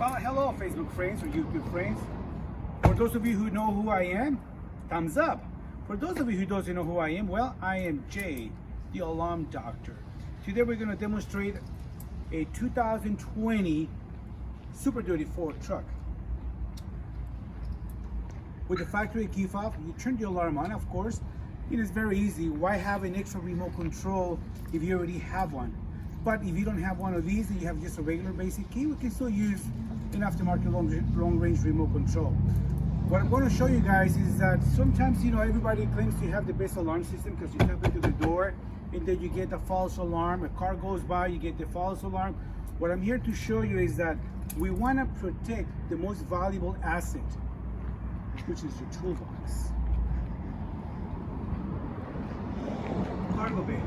Well, hello, Facebook friends or YouTube friends. For those of you who know who I am, thumbs up. For those of you who don't know who I am, well, I am Jay, the alarm doctor. Today we're going to demonstrate a 2020 Super Duty Ford truck. With the factory key fob, you turn the alarm on, of course. It is very easy. Why have an extra remote control if you already have one? But if you don't have one of these and you have just a regular basic key, we can still use an aftermarket long range remote control. What I'm going to show you guys is that sometimes, everybody claims to have the best alarm system because you tap into the door and then you get a false alarm. A car goes by, you get the false alarm. What I'm here to show you is that we want to protect the most valuable asset, which is your toolbox. Cargo bay.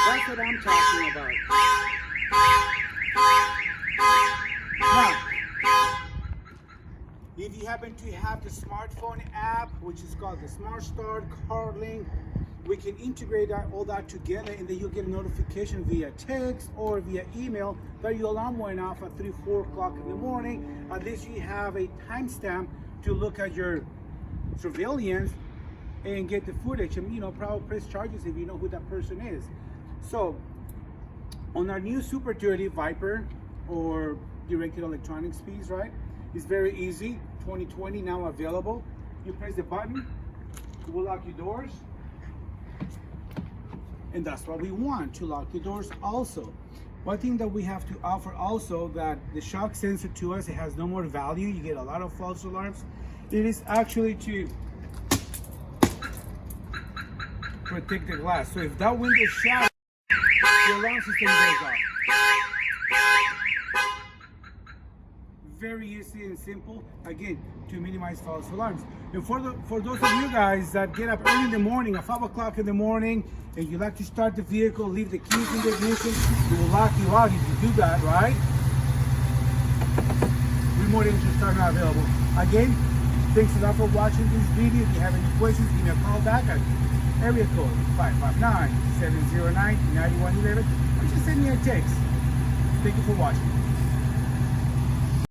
That's what I'm talking about. Now, if you happen to have the smartphone app, which is called the Smart Start, CarLink, we can integrate all that together, and then you'll get a notification via text or via email that your alarm went off at 3, 4 o'clock in the morning. At least you have a timestamp to look at your surveillance and get the footage and probably press charges if you know who that person is. So on our new Super Duty Viper or directed electronics piece, right? It's very easy. 2020 now available. You press the button, it will lock your doors. And that's what we want, to lock the doors also. One thing that we have to offer also, that the shock sensor to us, it has no more value. You get a lot of false alarms. It is actually to protect the glass. So if that window shatters, the alarm system goes off. Very easy and simple, again, to minimize false alarms. And for those of you guys that get up early in the morning, at 5 o'clock in the morning, and you like to start the vehicle, leave the keys in the ignition, it will lock you out if you do that, right? Remote engine start not available. Again, thanks a lot for watching this video. If you have any questions, give me a call back at area code 559-709-9111, or just send me a text. Thank you for watching.